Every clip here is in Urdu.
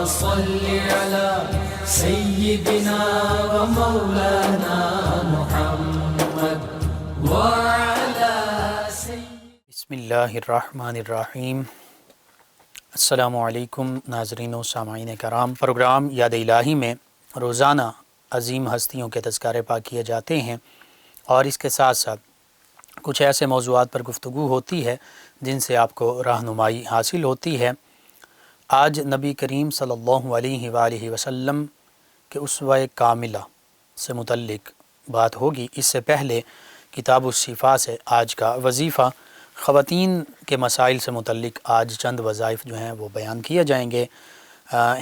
صل على سيدنا ومولانا محمد وعلى بسم اللہ الرحمن الرحیم۔ السلام علیکم ناظرین و سامعین کرام۔ پروگرام یاد الہی میں روزانہ عظیم ہستیوں کے تذکارے پاک کیے جاتے ہیں اور اس کے ساتھ ساتھ کچھ ایسے موضوعات پر گفتگو ہوتی ہے جن سے آپ کو رہنمائی حاصل ہوتی ہے۔ آج نبی کریم صلی اللہ علیہ وآلہ وسلم کے اسوہ کاملہ سے متعلق بات ہوگی۔ اس سے پہلے کتاب الشفاء سے آج کا وظیفہ، خواتین کے مسائل سے متعلق آج چند وظائف جو ہیں وہ بیان کیے جائیں گے۔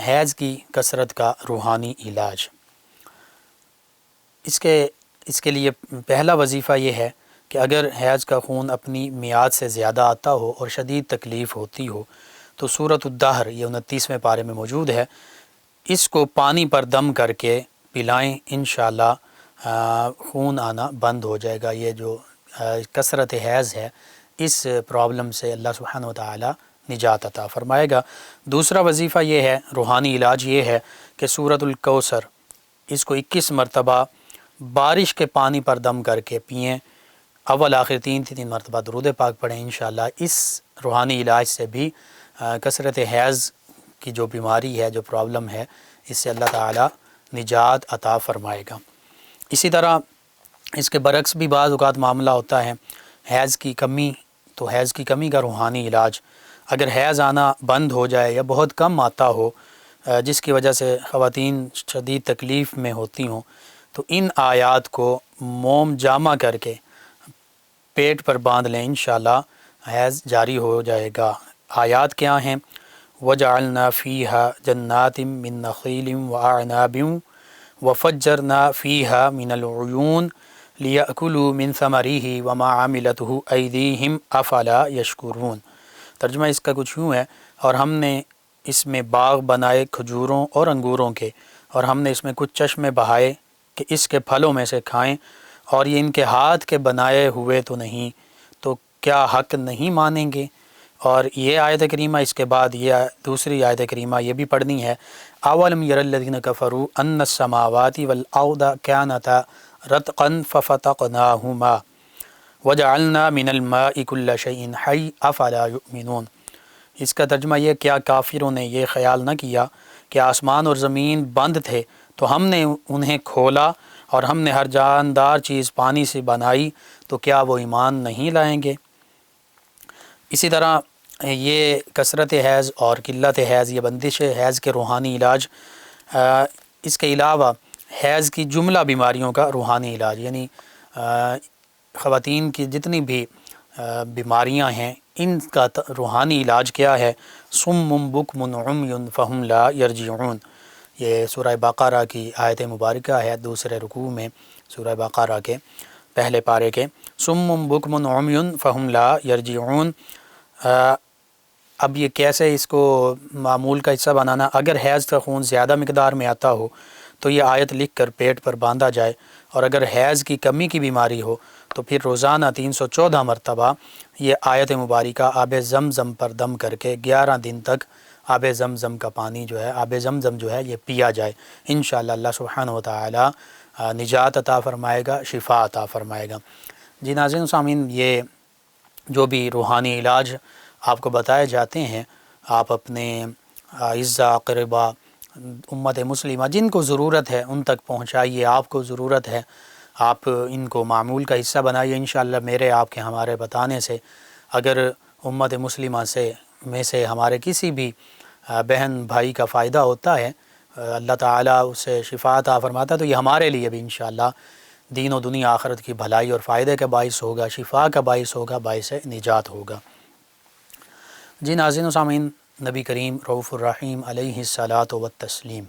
حیض کی کثرت کا روحانی علاج، اس کے لیے پہلا وظیفہ یہ ہے کہ اگر حیض کا خون اپنی میعاد سے زیادہ آتا ہو اور شدید تکلیف ہوتی ہو تو سورۃ الدہر یہ 29ویں پارے میں موجود ہے، اس کو پانی پر دم کر کے پلائیں، انشاءاللہ خون آنا بند ہو جائے گا۔ یہ جو کثرت حیض ہے اس پرابلم سے اللہ سبحانہ وتعالی نجات عطا فرمائے گا۔ دوسرا وظیفہ یہ ہے، روحانی علاج یہ ہے کہ سورۃ الکوثر اس کو 21 مرتبہ بارش کے پانی پر دم کر کے پئیں، اول آخر 3 مرتبہ درود پاک پڑھیں۔ انشاءاللہ اس روحانی علاج سے بھی کثرت حیض کی جو بیماری ہے، جو پرابلم ہے، اس سے اللہ تعالی نجات عطا فرمائے گا۔ اسی طرح اس کے برعکس بھی بعض اوقات معاملہ ہوتا ہے حیض کی کمی، تو حیض کی کمی کا روحانی علاج، اگر حیض آنا بند ہو جائے یا بہت کم آتا ہو جس کی وجہ سے خواتین شدید تکلیف میں ہوتی ہوں، تو ان آیات کو موم جامع کر کے پیٹ پر باندھ لیں، انشاءاللہ حیض جاری ہو جائے گا۔ آیات کیا ہیں؟ وَجَعَلْنَا فِيهَا جَنَّاتٍ مِّن نَخِيلٍ وَأَعْنَابٍ وَفَجَّرْنَا فِيهَا مِنَ الْعُيُونِ لِيَأْكُلُوا مِن ثَمَرِهِ وَمَا عَمِلَتْهُ أَيْدِيهِمْ أَفَلَا يَشْكُرُونَ۔ ترجمہ اس کا کچھ یوں ہے، اور ہم نے اس میں باغ بنائے کھجوروں اور انگوروں کے، اور ہم نے اس میں کچھ چشمے بہائے کہ اس کے پھلوں میں سے کھائیں، اور یہ ان کے ہاتھ کے بنائے ہوئے تو نہیں، تو کیا حق نہیں مانیں گے؟ اور یہ آیت کریمہ، اس کے بعد یہ دوسری آیت کریمہ یہ بھی پڑھنی ہے، اولم یر الذین کفروا ان السماوات والارض کانتا رتقا ففتقناہما وجعلنا من الماء کل شیء حی افلا یؤمنون۔ اس کا ترجمہ یہ، کیا کافروں نے یہ خیال نہ کیا کہ آسمان اور زمین بند تھے تو ہم نے انہیں کھولا اور ہم نے ہر جاندار چیز پانی سے بنائی، تو کیا وہ ایمان نہیں لائیں گے؟ اسی طرح یہ کثرت حیض اور قلت حیض، یہ بندش حیض کے روحانی علاج، اس کے علاوہ حیض کی جملہ بیماریوں کا روحانی علاج، یعنی خواتین کی جتنی بھی بیماریاں ہیں ان کا روحانی علاج کیا ہے؟ صم بکم عمی فہم لا یرجعون، یہ سورہ بقرہ کی آیت مبارکہ ہے، دوسرے رکوع میں سورہ بقرہ کے پہلے پارے کے، صم بکم عمی فہم لا یرجعون۔ اب یہ کیسے اس کو معمول کا حصہ بنانا؟ اگر حیض کا خون زیادہ مقدار میں آتا ہو تو یہ آیت لکھ کر پیٹ پر باندھا جائے، اور اگر حیض کی کمی کی بیماری ہو تو پھر روزانہ 314 مرتبہ یہ آیت مبارکہ آب زمزم پر دم کر کے 11 دن تک آب زمزم کا پانی جو ہے، آب زمزم جو ہے، یہ پیا جائے۔ انشاءاللہ اللہ سبحانہ وتعالی نجات عطا فرمائے گا، شفا عطا فرمائے گا۔ جی ناظرین و سامعین، یہ جو بھی روحانی علاج آپ کو بتائے جاتے ہیں، آپ اپنے اعزا اقربا امت مسلمہ جن کو ضرورت ہے ان تک پہنچائیے۔ آپ کو ضرورت ہے، آپ ان کو معمول کا حصہ بنائیے۔ انشاءاللہ میرے، آپ کے، ہمارے بتانے سے اگر امت مسلمہ میں سے ہمارے کسی بھی بہن بھائی کا فائدہ ہوتا ہے، اللہ تعالیٰ اسے شفا عطا فرماتا ہے، تو یہ ہمارے لیے بھی انشاءاللہ دین و دنیا آخرت کی بھلائی اور فائدے کا باعث ہوگا، شفا کا باعث ہوگا، باعث نجات ہوگا۔ جی ناظرین و سامعین، نبی کریم رؤوف الرحیم علیہ الصلاۃ والتسلیم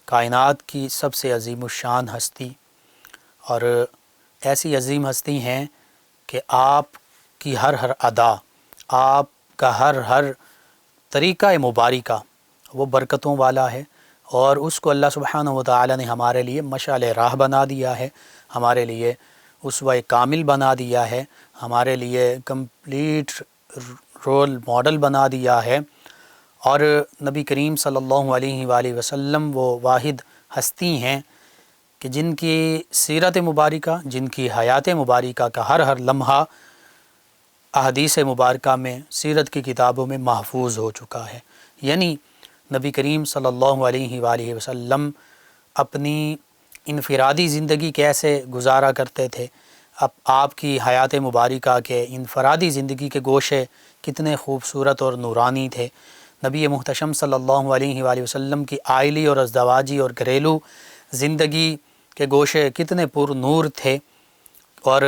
کائنات کی سب سے عظیم الشان ہستی، اور ایسی عظیم ہستی ہیں کہ آپ کی ہر ادا، آپ کا ہر طریقہ مبارکہ وہ برکتوں والا ہے، اور اس کو اللہ سبحانہ وتعالی نے ہمارے لیے مشعل راہ بنا دیا ہے، ہمارے لیے اسوہ کامل بنا دیا ہے، ہمارے لیے کمپلیٹ رول ماڈل بنا دیا ہے، اور نبی کریم صلی اللہ علیہ وآلہ وسلم وہ واحد ہستی ہیں کہ جن کی سیرت مبارکہ، جن کی حیات مبارکہ کا ہر لمحہ احادیث مبارکہ میں، سیرت کی کتابوں میں محفوظ ہو چکا ہے۔ یعنی نبی کریم صلی اللہ علیہ وآلہ وسلم اپنی انفرادی زندگی کیسے گزارا کرتے تھے، اب آپ کی حیات مبارکہ کے انفرادی زندگی کے گوشے کتنے خوبصورت اور نورانی تھے، نبی محتشم صلی اللہ علیہ وآلہ وسلم کی عائلی اور ازدواجی اور گھریلو زندگی کے گوشے کتنے پر نور تھے، اور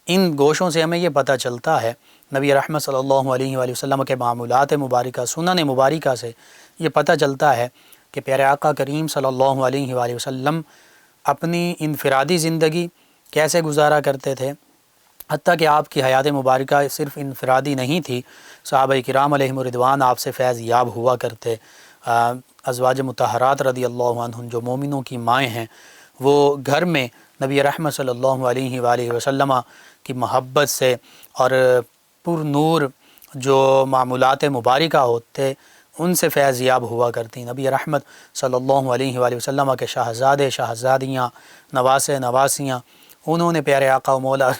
ان گوشوں سے ہمیں یہ پتہ چلتا ہے، نبی رحمت صلی اللہ علیہ وآلہ وسلم کے معمولات مبارکہ، سنن مبارکہ سے یہ پتہ چلتا ہے کہ پیارے آقا کریم صلی اللہ علیہ وآلہ وسلم اپنی انفرادی زندگی کیسے گزارا کرتے تھے، حتیٰ کہ آپ کی حیات مبارکہ صرف انفرادی نہیں تھی، صحابہ کرام علیہم الرضوان آپ سے فیض یاب ہوا کرتے، ازواج مطہرات رضی اللہ عنہم جو مومنوں کی مائیں ہیں، وہ گھر میں نبی رحمت صلی اللہ علیہ وآلہ وسلم کی محبت سے اور پر نور جو معمولات مبارکہ ہوتے ان سے فیض یاب ہوا کرتی۔ نبی رحمت صلی اللہ علیہ وآلہ وسلم کے شہزادے شہزادیاں، نواسے نواسیاں، انہوں نے پیارے آقا و مولا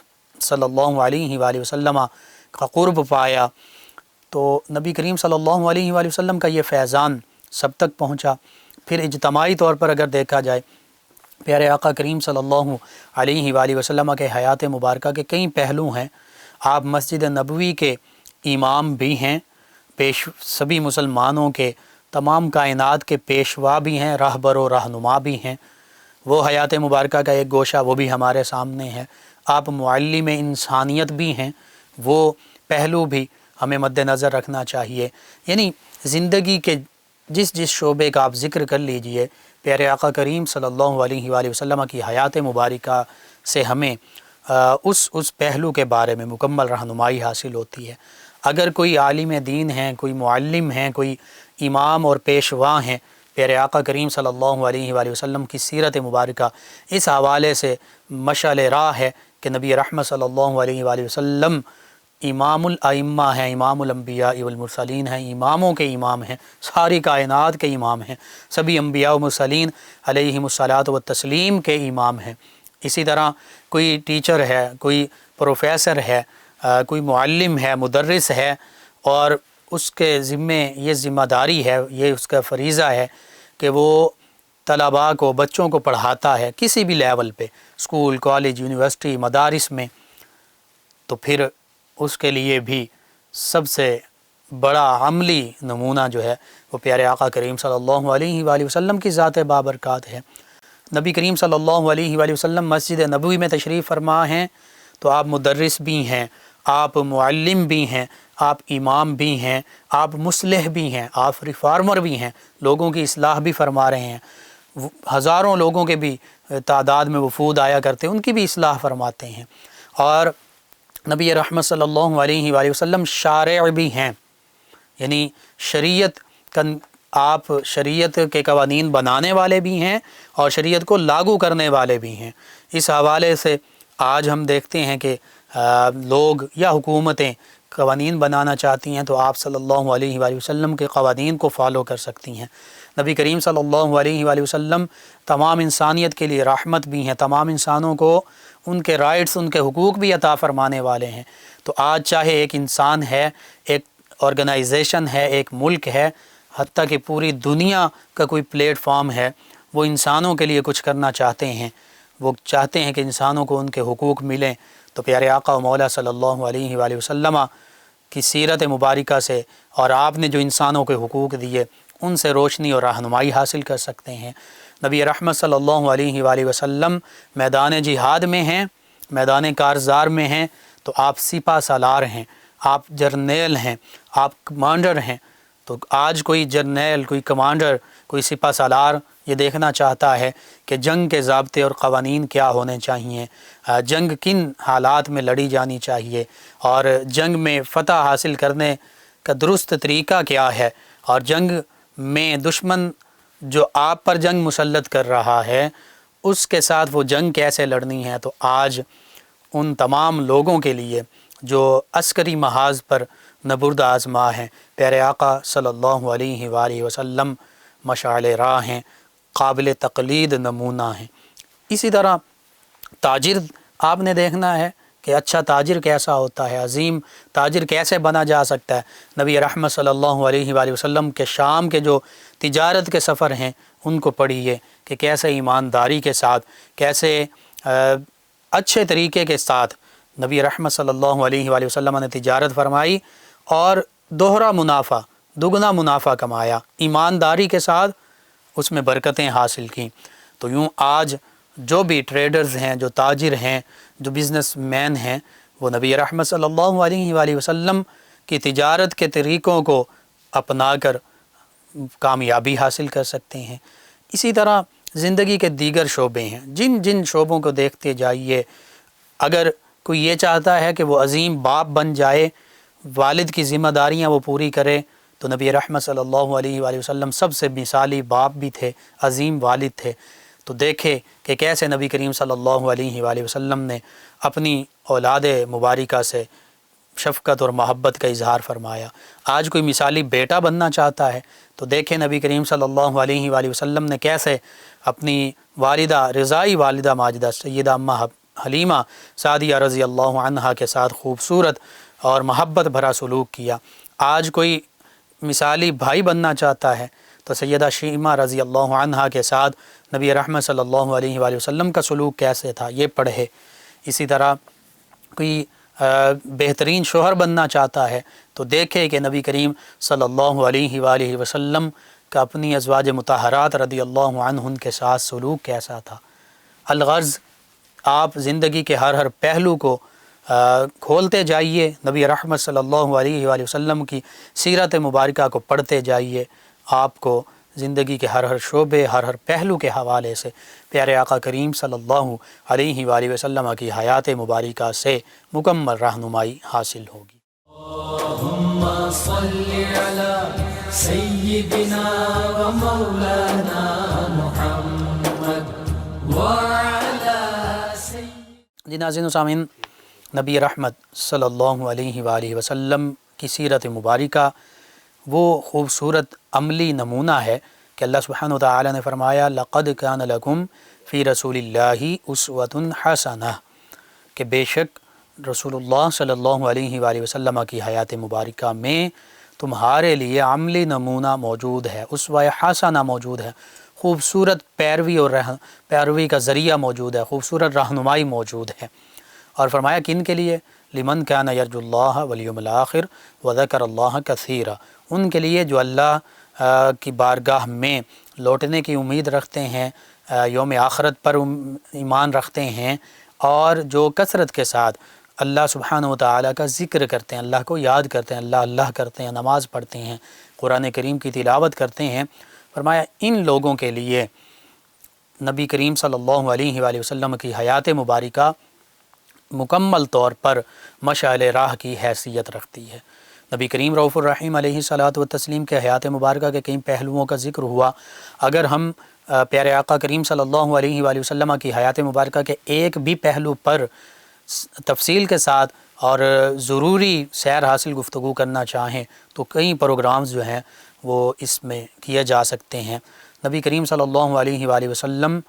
صلی اللہ علیہ وآلہ وسلم کا قرب پایا، تو نبی کریم صلی اللہ علیہ وآلہ وسلم کا یہ فیضان سب تک پہنچا۔ پھر اجتماعی طور پر اگر دیکھا جائے، پیارے آقا کریم صلی اللہ علیہ وآلہ وسلم کے حیات مبارکہ کے کئی پہلو ہیں۔ آپ مسجد نبوی کے امام بھی ہیں، سبھی مسلمانوں کے، تمام کائنات کے پیشوا بھی ہیں، رہبر و رہنما بھی ہیں۔ وہ حیات مبارکہ کا ایک گوشہ وہ بھی ہمارے سامنے ہے۔ آپ معلم انسانیت بھی ہیں، وہ پہلو بھی ہمیں مد نظر رکھنا چاہیے۔ یعنی زندگی کے جس شعبے کا آپ ذکر کر لیجئے، پیارے آقا کریم صلی اللہ علیہ وآلہ وسلم کی حیات مبارکہ سے ہمیں اس پہلو کے بارے میں مکمل رہنمائی حاصل ہوتی ہے۔ اگر کوئی عالم دین ہیں، کوئی معلم ہیں، کوئی امام اور پیشوا ہیں، پیارے آقا کریم صلی اللہ علیہ وآلہ وسلم کی سیرت مبارکہ اس حوالے سے مشعل راہ ہے کہ نبی رحمت صلی اللہ علیہ وآلہ وسلم امام الائمہ ہیں، امام الانبیاء والمرسلین ہیں، اماموں کے امام ہیں، ساری کائنات کے امام ہیں، سبھی انبیاء و مرسلین علیہم الصلاۃ والتسلیم کے امام ہیں۔ اسی طرح کوئی ٹیچر ہے، کوئی پروفیسر ہے، کوئی معلم ہے، مدرس ہے، اور اس کے ذمے یہ ذمہ داری ہے، یہ اس کا فریضہ ہے کہ وہ طلباء کو، بچوں کو پڑھاتا ہے کسی بھی لیول پہ، اسکول، کالج، یونیورسٹی، مدارس میں، تو پھر اس کے لیے بھی سب سے بڑا عملی نمونہ جو ہے وہ پیارے آقا کریم صلی اللہ علیہ وآلہ وسلم کی ذات بابرکات ہے۔ نبی کریم صلی اللہ علیہ وآلہ وسلم مسجد نبوی میں تشریف فرما ہیں تو آپ مدرس بھی ہیں، آپ معلم بھی ہیں، آپ امام بھی ہیں، آپ مصلح بھی ہیں، آپ ریفارمر بھی ہیں، لوگوں کی اصلاح بھی فرما رہے ہیں۔ ہزاروں لوگوں کے بھی تعداد میں وفود آیا کرتے ہیں، ان کی بھی اصلاح فرماتے ہیں۔ اور نبی رحمت صلی اللہ علیہ وآلہ وسلم شارع بھی ہیں، یعنی آپ شریعت کے قوانین بنانے والے بھی ہیں اور شریعت کو لاگو کرنے والے بھی ہیں۔ اس حوالے سے آج ہم دیکھتے ہیں کہ لوگ یا حکومتیں قوانین بنانا چاہتی ہیں تو آپ صلی اللہ علیہ وآلہ وسلم کے قوانین کو فالو کر سکتی ہیں۔ نبی کریم صلی اللہ علیہ وآلہ وسلم تمام انسانیت کے لیے رحمت بھی ہیں، تمام انسانوں کو ان کے رائٹس، ان کے حقوق بھی عطا فرمانے والے ہیں۔ تو آج چاہے ایک انسان ہے، ایک آرگنائزیشن ہے، ایک ملک ہے، حتیٰ کہ پوری دنیا کا کوئی پلیٹ فارم ہے، وہ انسانوں کے لیے کچھ کرنا چاہتے ہیں، وہ چاہتے ہیں کہ انسانوں کو ان کے حقوق ملیں، تو پیارے آقا و مولا صلی اللہ علیہ وآلہ وسلم کی سیرت مبارکہ سے اور آپ نے جو انسانوں کے حقوق دیے ان سے روشنی اور رہنمائی حاصل کر سکتے ہیں۔ نبی رحمت صلی اللہ علیہ وآلہ وسلم میدان جہاد میں ہیں، میدان کارزار میں ہیں تو آپ سپہ سالار ہیں، آپ جرنیل ہیں، آپ کمانڈر ہیں۔ تو آج کوئی جرنیل، کوئی کمانڈر، کوئی سپہ سالار یہ دیکھنا چاہتا ہے کہ جنگ کے ضابطے اور قوانین کیا ہونے چاہیے، جنگ کن حالات میں لڑی جانی چاہیے، اور جنگ میں فتح حاصل کرنے کا درست طریقہ کیا ہے، اور جنگ میں دشمن جو آپ پر جنگ مسلط کر رہا ہے اس کے ساتھ وہ جنگ کیسے لڑنی ہے۔ تو آج ان تمام لوگوں کے لیے جو عسکری محاذ پر نبرد آزما ہیں، پیارے آقا صلی اللہ علیہ وآلہ وسلم مشعل راہ ہیں، قابل تقلید نمونہ ہیں۔ اسی طرح تاجر آپ نے دیکھنا ہے کہ اچھا تاجر کیسا ہوتا ہے، عظیم تاجر کیسے بنا جا سکتا ہے۔ نبی رحمت صلی اللہ علیہ وآلہ وسلم کے شام کے جو تجارت کے سفر ہیں ان کو پڑھیے کہ کیسے ایمانداری کے ساتھ، کیسے اچھے طریقے کے ساتھ نبی رحمت صلی اللہ علیہ وآلہ وسلم نے تجارت فرمائی اور دوہرا منافع، دگنا منافع کمایا، ایمانداری کے ساتھ اس میں برکتیں حاصل کیں۔ تو یوں آج جو بھی ٹریڈرز ہیں، جو تاجر ہیں، جو بزنس مین ہیں، وہ نبی رحمت صلی اللہ علیہ وآلہ وسلم کی تجارت کے طریقوں کو اپنا کر کامیابی حاصل کر سکتے ہیں۔ اسی طرح زندگی کے دیگر شعبے ہیں، جن جن شعبوں کو دیکھتے جائیے، اگر کوئی یہ چاہتا ہے کہ وہ عظیم باپ بن جائے، والد کی ذمہ داریاں وہ پوری کرے، تو نبی رحمت صلی اللہ علیہ وآلہ وسلم سب سے مثالی باپ بھی تھے، عظیم والد تھے۔ تو دیکھے کہ کیسے نبی کریم صلی اللہ علیہ وآلہ وسلم نے اپنی اولاد مبارکہ سے شفقت اور محبت کا اظہار فرمایا۔ آج کوئی مثالی بیٹا بننا چاہتا ہے تو دیکھیں نبی کریم صلی اللہ علیہ وآلہ وسلم نے کیسے اپنی والدہ، رضائی والدہ ماجدہ سیدہ اماں حلیمہ سعدیہ رضی اللہ عنہا کے ساتھ خوبصورت اور محبت بھرا سلوک کیا۔ آج کوئی مثالی بھائی بننا چاہتا ہے تو سیدہ شیمہ رضی اللہ عنہا کے ساتھ نبی رحمت صلی اللہ علیہ وآلہ وسلم کا سلوک کیسے تھا، یہ پڑھے۔ اسی طرح کوئی بہترین شوہر بننا چاہتا ہے تو دیکھے کہ نبی کریم صلی اللہ علیہ وآلہ وسلم کا اپنی ازواج مطہرات رضی اللہ عنہن کے ساتھ سلوک کیسا تھا۔ الغرض آپ زندگی کے ہر پہلو کو کھولتے جائیے، نبی رحمت صلی اللہ علیہ وآلہ وسلم کی سیرت مبارکہ کو پڑھتے جائیے، آپ کو زندگی کے ہر شعبے، ہر پہلو کے حوالے سے پیارے آقا کریم صلی اللہ علیہ وآلہ وسلم کی حیات مبارکہ سے مکمل رہنمائی حاصل ہوگی۔ اللہم صلی علی سیدنا و مولانا محمد وعلی جی ناظرین و سامعین، نبی رحمت صلی اللہ علیہ وآلہ وسلم کی سیرت مبارکہ وہ خوبصورت عملی نمونہ ہے کہ اللہ سبحانہ وتعالی نے فرمایا لقد کان لکم فی رسول اللہ اسوۃ حسنہ، کہ بے شک رسول اللہ صلی اللہ علیہ وآلہ وسلم کی حیات مبارکہ میں تمہارے لیے عملی نمونہ موجود ہے، اسوہ حسنہ موجود ہے، خوبصورت پیروی اور پیروی کا ذریعہ موجود ہے، خوبصورت رہنمائی موجود ہے۔ اور فرمایا کن کے لیے؟ لمن کان یرجو اللہ والیوم الآخر وذکر اللہ کثیرا، ان کے لیے جو اللہ کی بارگاہ میں لوٹنے کی امید رکھتے ہیں، یوم آخرت پر ایمان رکھتے ہیں، اور جو کثرت کے ساتھ اللہ سبحانہ وتعالی کا ذکر کرتے ہیں، اللہ کو یاد کرتے ہیں، اللہ اللہ کرتے ہیں، نماز پڑھتے ہیں، قرآن کریم کی تلاوت کرتے ہیں، فرمایا ان لوگوں کے لیے نبی کریم صلی اللہ علیہ وآلہ وسلم کی حیات مبارکہ مکمل طور پر مشعل راہ کی حیثیت رکھتی ہے۔ نبی کریم رؤوف الرحیم علیہ الصلاۃ والتسلیم کے حیات مبارکہ کے کئی پہلوؤں کا ذکر ہوا۔ اگر ہم پیارے آقا کریم صلی اللہ علیہ وآلہ وسلم کی حیات مبارکہ کے ایک بھی پہلو پر تفصیل کے ساتھ اور ضروری سیر حاصل گفتگو کرنا چاہیں تو کئی پروگرامز جو ہیں وہ اس میں کیے جا سکتے ہیں۔ نبی کریم صلی اللہ علیہ وآلہ وسلم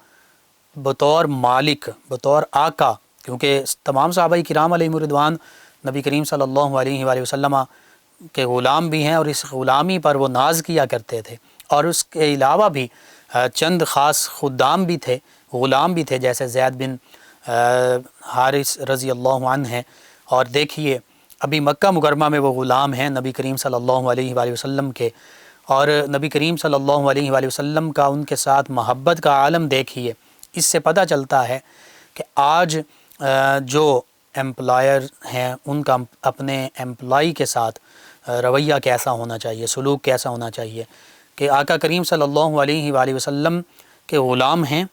بطور مالک، بطور آقا، کیونکہ تمام صحابہ کرام علیہم رضوان نبی کریم صلی اللہ علیہ وآلہ وسلم کے غلام بھی ہیں، اور اس غلامی پر وہ ناز کیا کرتے تھے، اور اس کے علاوہ بھی چند خاص خدام بھی تھے، غلام بھی تھے، جیسے زید بن حارث رضی اللہ عنہ ہیں۔ اور دیکھیے ابھی مکہ مکرمہ میں وہ غلام ہیں نبی کریم صلی اللہ علیہ وآلہ وسلم کے، اور نبی کریم صلی اللہ علیہ وآلہ وسلم کا ان کے ساتھ محبت کا عالم دیکھیے۔ اس سے پتہ چلتا ہے کہ آج جو امپلائر ہیں ان کا اپنے امپلائی کے ساتھ رویہ کیسا ہونا چاہیے، سلوک کیسا ہونا چاہیے، کہ آقا کریم صلی اللہ علیہ وآلہ وسلم کے غلام ہیں،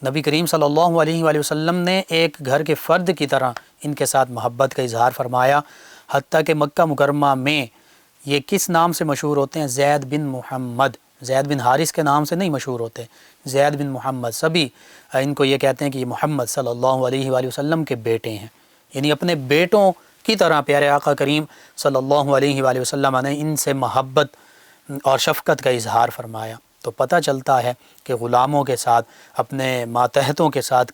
نبی کریم صلی اللہ علیہ وآلہ وسلم نے ایک گھر کے فرد کی طرح ان کے ساتھ محبت کا اظہار فرمایا، حتیٰ کہ مکہ مکرمہ میں یہ کس نام سے مشہور ہوتے ہیں؟ زید بن محمد، زید بن حارث کے نام سے نہیں مشہور ہوتے، زید بن محمد، سبھی ان کو یہ کہتے ہیں کہ یہ محمد صلی اللہ علیہ وآلہ وسلم کے بیٹے ہیں، یعنی اپنے بیٹوں کی طرح پیارے آقا کریم صلی اللہ علیہ وآلہ وسلم نے ان سے محبت اور شفقت کا اظہار فرمایا۔ تو پتہ چلتا ہے کہ غلاموں کے ساتھ، اپنے ماتحتوں کے ساتھ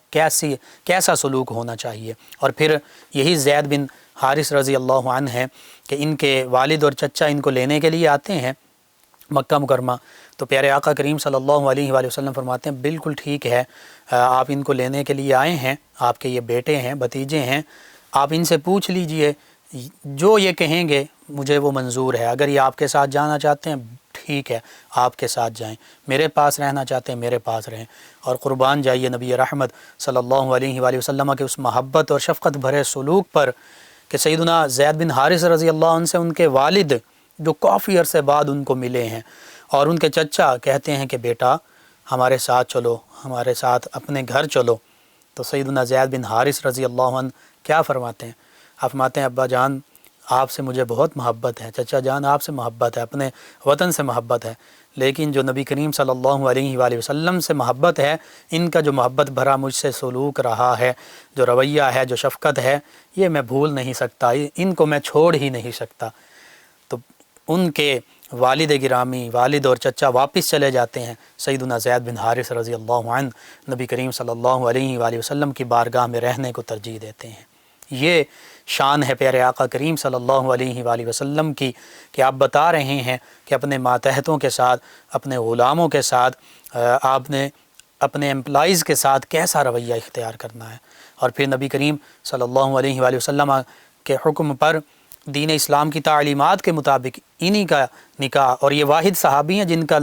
کیسا سلوک ہونا چاہیے۔ اور پھر یہی زید بن حارث رضی اللہ عنہ ہیں کہ ان کے والد اور چچا ان کو لینے کے لیے آتے ہیں مکہ مکرمہ، تو پیارے آقا کریم صلی اللہ علیہ وآلہ وسلم فرماتے ہیں بالکل ٹھیک ہے، آپ ان کو لینے کے لیے آئے ہیں، آپ کے یہ بیٹے ہیں، بھتیجے ہیں، آپ ان سے پوچھ لیجئے، جو یہ کہیں گے مجھے وہ منظور ہے۔ اگر یہ آپ کے ساتھ جانا چاہتے ہیں ٹھیک ہے، آپ کے ساتھ جائیں، میرے پاس رہنا چاہتے ہیں میرے پاس رہیں، اور قربان جائیے نبی رحمت صلی اللہ علیہ وآلہ وسلم کے اس محبت اور شفقت بھرے سلوک پر کہ سیدنا زید بن حارث رضی اللہ عنہ سے ان کے والد جو کافی عرصے بعد ان کو ملے ہیں، اور ان کے چچا کہتے ہیں کہ بیٹا ہمارے ساتھ چلو، ہمارے ساتھ اپنے گھر چلو، تو سیدنا زید بن حارث رضی اللہ عنہ کیا فرماتے ہیں؟ آپ فرماتے ہیں ابا جان آپ سے مجھے بہت محبت ہے، چچا جان آپ سے محبت ہے، اپنے وطن سے محبت ہے، لیکن جو نبی کریم صلی اللہ علیہ وآلہ وسلم سے محبت ہے، ان کا جو محبت بھرا مجھ سے سلوک رہا ہے، جو رویہ ہے، جو شفقت ہے، یہ میں بھول نہیں سکتا، ان کو میں چھوڑ ہی نہیں سکتا۔ تو ان کے والد گرامی، والد اور چچا واپس چلے جاتے ہیں، سیدنا زید بن حارث رضی اللہ عنہ نبی کریم صلی اللہ علیہ وآلہ وسلم کی بارگاہ میں رہنے کو ترجیح دیتے ہیں۔ یہ شان ہے پیارے آقا کریم صلی اللہ علیہ وآلہ وسلم کی کہ آپ بتا رہے ہیں کہ اپنے ماتحتوں کے ساتھ، اپنے غلاموں کے ساتھ، آپ نے اپنے امپلائیز کے ساتھ کیسا رویہ اختیار کرنا ہے۔ اور پھر نبی کریم صلی اللہ علیہ وآلہ وسلم کے حکم پر دین اسلام کی تعلیمات کے مطابق انہی کا نکاح، اور یہ واحد صحابی ہیں جن کا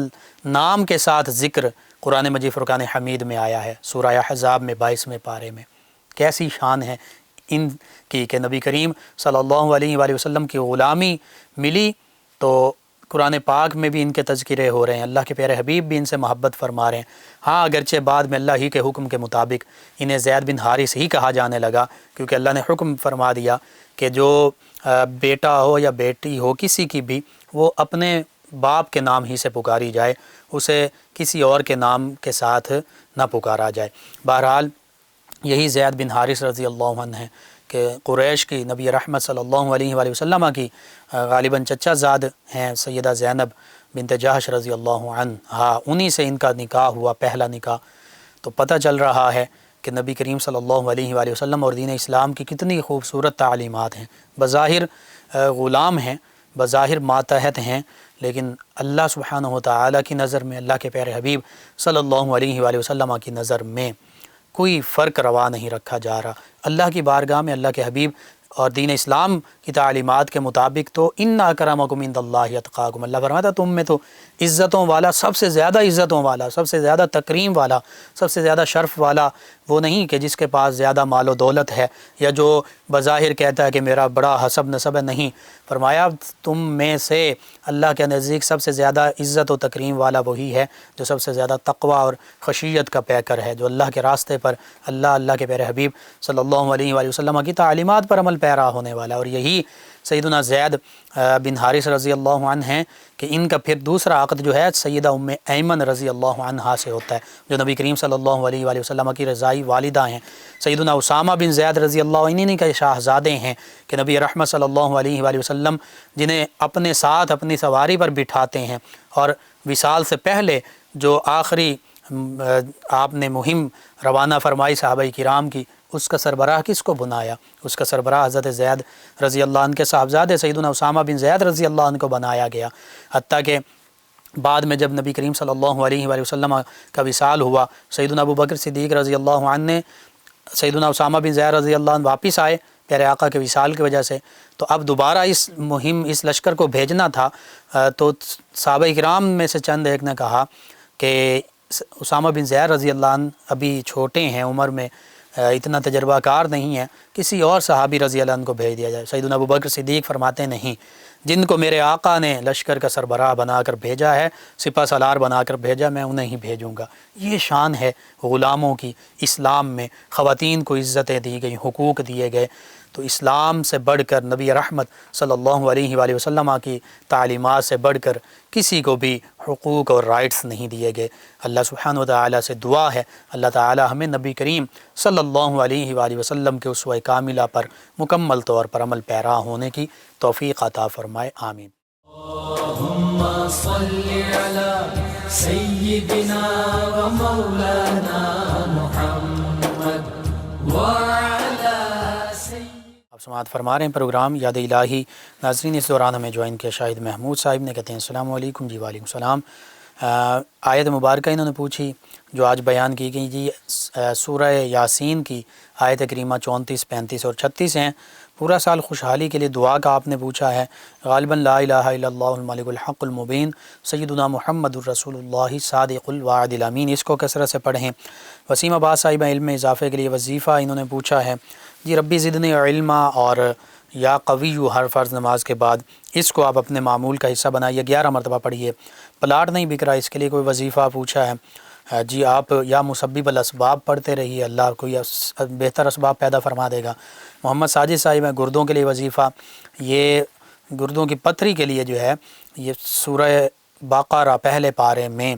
نام کے ساتھ ذکر قرآن مجید فرقان حمید میں آیا ہے، سورہ احزاب میں 22ویں پارے میں۔ کیسی شان ہے ان کی کہ نبی کریم صلی اللہ علیہ وآلہ وسلم کی غلامی ملی تو قرآن پاک میں بھی ان کے تذکرے ہو رہے ہیں، اللہ کے پیارے حبیب بھی ان سے محبت فرما رہے ہیں۔ ہاں اگرچہ بعد میں اللہ ہی کے حکم کے مطابق انہیں زید بن حارث ہی کہا جانے لگا، کیونکہ اللہ نے حکم فرما دیا کہ جو بیٹا ہو یا بیٹی ہو کسی کی بھی، وہ اپنے باپ کے نام ہی سے پکاری جائے، اسے کسی اور کے نام کے ساتھ نہ پکارا جائے۔ بہرحال یہی زید بن حارث رضی اللہ عنہ ہیں کہ قریش کی نبی رحمت صلی اللہ علیہ وآلہ وسلم کی غالباً چچا زاد ہیں، سیدہ زینب بنت جحش رضی اللہ عنہ، ہاں انہی سے ان کا نکاح ہوا، پہلا نکاح۔ تو پتہ چل رہا ہے کہ نبی کریم صلی اللہ علیہ وآلہ وسلم اور دین اسلام کی کتنی خوبصورت تعلیمات ہیں۔ بظاہر غلام ہیں، بظاہر ماتحت ہیں، لیکن اللہ سبحانہ و تعالیٰ کی نظر میں، اللہ کے پیارے حبیب صلی اللہ علیہ وآلہ وسلم کی نظر میں کوئی فرق روا نہیں رکھا جا رہا۔ اللہ کی بارگاہ میں اللہ کے حبیب اور دین اسلام کی تعلیمات کے مطابق تو ان اکرمکم عند اللہ اتقاکم، اللہ فرماتا تم میں تو عزتوں والا، سب سے زیادہ عزتوں والا، سب سے زیادہ تکریم والا، سب سے زیادہ شرف والا وہ نہیں کہ جس کے پاس زیادہ مال و دولت ہے یا جو بظاہر کہتا ہے کہ میرا بڑا حسب نسب ہے، نہیں، فرمایا تم میں سے اللہ کے نزدیک سب سے زیادہ عزت و تکریم والا وہی ہے جو سب سے زیادہ تقوی اور خشیت کا پیکر ہے، جو اللہ کے راستے پر اللہ کے پیارے حبیب صلی اللہ علیہ وآلہ وسلم کی تعلیمات پر عمل پیرا ہونے والا۔ اور یہی سیدنا زید بن حارث رضی اللہ عنہ ہیں کہ ان کا پھر دوسرا عقد جو ہے سیدہ ام ایمن رضی اللہ عنہا سے ہوتا ہے، جو نبی کریم صلی اللہ علیہ وآلہ وسلم کی رضائی والدہ ہیں۔ سیدنا اسامہ بن زید رضی اللہ عنہ انہی کے شاہزادے ہیں کہ نبی رحمت صلی اللہ علیہ وآلہ وسلم جنہیں اپنے ساتھ اپنی سواری پر بٹھاتے ہیں، اور وصال سے پہلے جو آخری آپ نے مہم روانہ فرمائی صحابہ کرام کی، اس کا سربراہ کس کو بنایا؟ اس کا سربراہ حضرت زید رضی اللہ عنہ کے صاحبزادے سیدنا اسامہ بن زید رضی اللہ عنہ کو بنایا گیا، حتیٰ کہ بعد میں جب نبی کریم صلی اللہ علیہ وآلہ وسلم کا وصال ہوا، سیدنا ابو بکر صدیق رضی اللہ عنہ نے سیدنا اسامہ بن زید رضی اللہ عنہ واپس آئے پیارے آقا کے وصال کی وجہ سے، تو اب دوبارہ اس مہم، اس لشکر کو بھیجنا تھا، تو صحابہ کرام میں سے چند ایک نے کہا کہ اسامہ بن زید رضی اللہ عنہ ابھی چھوٹے ہیں، عمر میں اتنا تجربہ کار نہیں ہے، کسی اور صحابی رضی اللہ عنہ کو بھیج دیا جائے۔ سیدنا ابو بکر صدیق فرماتے نہیں، جن کو میرے آقا نے لشکر کا سربراہ بنا کر بھیجا ہے، سپہ سالار بنا کر بھیجا، میں انہیں ہی بھیجوں گا۔ یہ شان ہے غلاموں کی، اسلام میں خواتین کو عزتیں دی گئی، حقوق دیے گئے، تو اسلام سے بڑھ کر نبی رحمت صلی اللہ علیہ وآلہ وسلم کی تعلیمات سے بڑھ کر کسی کو بھی حقوق اور رائٹس نہیں دیے گئے۔ اللہ سبحانہ وتعالی سے دعا ہے اللہ تعالی ہمیں نبی کریم صلی اللہ علیہ وآلہ وسلم کے اسوہ کاملہ پر مکمل طور پر عمل پیرا ہونے کی توفیق عطا فرمائے، آمین۔ اللہم صلی علی سیدنا و مولانا محمد وعلی آپ سماعت فرما رہے ہیں پروگرام یاد الہی۔ ناظرین اس دوران ہمیں جوائن کیا شاہد محمود صاحب نے، کہتے ہیں السلام علیکم۔ جی وعلیکم السلام۔ آیت مبارکہ انہوں نے پوچھی جو آج بیان کی گئی جی سورہ یاسین کی آیت کریمہ 34، 35 اور 36 ہیں۔ پورا سال خوشحالی کے لیے دعا کا آپ نے پوچھا ہے۔ غالباً لا الہ الا اللہ الملک الحق المبین سیدنا محمد الرسول اللہ صادق الوعد الامین، اس کو کثرت سے پڑھیں۔ وسیم عباس صاحب علم اضافے کے لیے وظیفہ انہوں نے پوچھا ہے جی ربی زدنی علما اور یا قوی ہر فرض نماز کے بعد اس کو آپ اپنے معمول کا حصہ بنائیے، 11 مرتبہ پڑھیے۔ پلاٹ نہیں بک رہا، اس کے لیے کوئی وظیفہ پوچھا ہے جی آپ یا مسبب الاسباب پڑھتے رہیے، اللہ کوئی بہتر اسباب پیدا فرما دے گا۔ محمد ساجد صاحب ہیں گردوں کے لیے وظیفہ، یہ گردوں کی پتھری کے لیے جو ہے یہ سورہ بقرہ پہلے پارے میں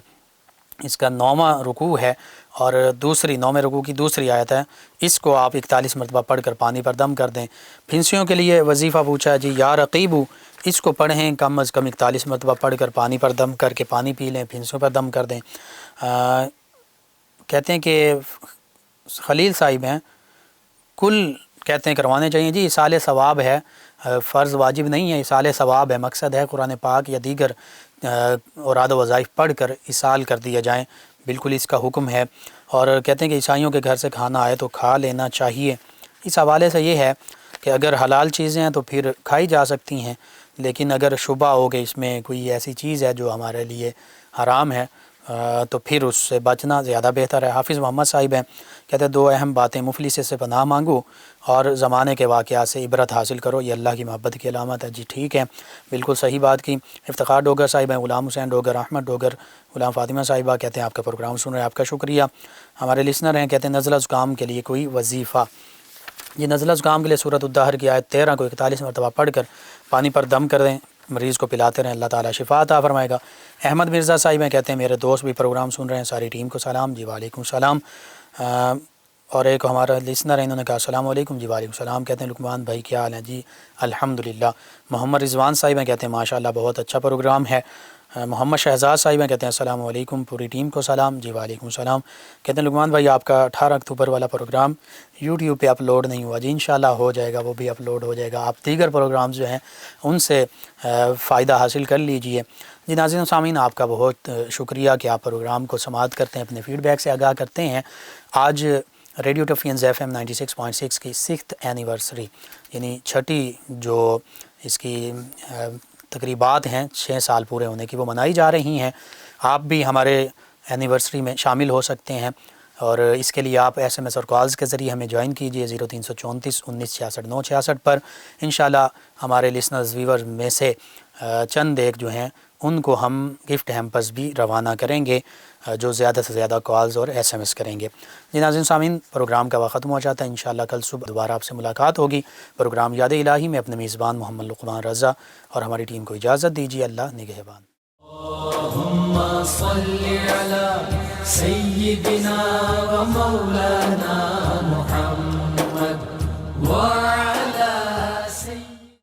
اس کا 9واں رکوع ہے اور 9ویں رکوع کی دوسری آیت ہے، اس کو آپ 41 مرتبہ پڑھ کر پانی پر دم کر دیں۔ پھنسیوں کے لیے وظیفہ پوچھا ہے جی یا رقیبو، اس کو پڑھیں کم از کم 41 مرتبہ پڑھ کر پانی پر دم کر کے پانی پی لیں، پھنسیوں پر دم کر دیں۔ کہتے ہیں کہ خلیل صاحب ہیں کل کہتے ہیں کروانے چاہیے جی، اصال ثواب ہے، فرض واجب نہیں ہے، اصال ثواب ہے، مقصد ہے قرآن پاک یا دیگر اوراد و وظائف پڑھ کر اصال کر دیا جائیں، بالکل اس کا حکم ہے۔ اور کہتے ہیں کہ عیسائیوں کے گھر سے کھانا آئے تو کھا لینا چاہیے۔ اس حوالے سے یہ ہے کہ اگر حلال چیزیں ہیں تو پھر کھائی جا سکتی ہیں، لیکن اگر شبہ ہو کہ اس میں کوئی ایسی چیز ہے جو ہمارے لیے حرام ہے تو پھر اس سے بچنا زیادہ بہتر ہے۔ حافظ محمد صاحب ہیں، کہتے ہیں 2 اہم باتیں، مفلس سے پناہ مانگو اور زمانے کے واقعات سے عبرت حاصل کرو، یہ اللہ کی محبت کی علامت ہے۔ جی ٹھیک ہے، بالکل صحیح بات کی۔ افتخار ڈوگر صاحب ہیں، غلام حسین ڈوگر، احمد ڈوگر، غلام فاطمہ صاحبہ، کہتے ہیں آپ کا پروگرام سن رہے ہیں، آپ کا شکریہ۔ ہمارے لسنر ہیں، کہتے ہیں نزلہ زکام کے لیے کوئی وظیفہ؟ یہ نزلہ زکام کے لیے سورۃ الدہر کی آیت 13 کو 41 مرتبہ پڑھ کر پانی پر دم کر دیں، مریض کو پلاتے رہیں، اللہ تعالیٰ شفا عطا فرمائے گا۔ احمد مرزا صاحب ہیں، کہتے ہیں میرے دوست بھی پروگرام سن رہے ہیں، ساری ٹیم کو سلام۔ جی وعلیکم السلام۔ اور ایک ہمارا لسنر ہے، انہوں نے کہا السلام علیکم۔ جی وعلیکم السلام، کہتے ہیں لقمان بھائی کیا حال ہے؟ جی الحمدللہ۔ محمد رضوان صاحب ہیں، کہتے ہیں ماشاءاللہ بہت اچھا پروگرام ہے۔ محمد شہزاد صاحب ہیں، کہتے ہیں السلام علیکم، پوری ٹیم کو سلام۔ جی وعلیکم السلام، کہتے ہیں لقمان بھائی آپ کا 18 اکتوبر والا پروگرام یوٹیوب پہ اپلوڈ نہیں ہوا۔ جی انشاءاللہ ہو جائے گا، وہ بھی اپلوڈ ہو جائے گا، آپ دیگر پروگرامز جو ہیں ان سے فائدہ حاصل کر لیجئے۔ جی ناظرین و سامعین، آپ کا بہت شکریہ کہ آپ پروگرام کو سماعت کرتے ہیں، اپنے فیڈ بیک سے آگاہ کرتے ہیں۔ آج ریڈیو ٹفینز FM 96.6 کی 6th اینیورسری یعنی 6ٹی جو اس کی تقریبات ہیں 6 سال پورے ہونے کی، وہ منائی جا رہی ہیں۔ آپ بھی ہمارے اینیورسری میں شامل ہو سکتے ہیں اور اس کے لیے آپ SMS اور کالز کے ذریعے ہمیں جوائن کیجئے 0334 19 66 966 پر۔ انشاءاللہ ہمارے لسنرز ویورز میں سے چند ایک جو ہیں ان کو ہم گفٹ ہیمپرز بھی روانہ کریں گے جو زیادہ سے زیادہ کالز اور SMS کریں گے۔ جی ناظرین سامعین، پروگرام کا وقت ختم ہو جاتا ہے، انشاءاللہ کل صبح دوبارہ آپ سے ملاقات ہوگی۔ پروگرام یاد الہی میں اپنے میزبان محمد لقمان رضا اور ہماری ٹیم کو اجازت دیجیے، اللہ نگہبان۔ اللہم صلی علی سیدنا و مولانا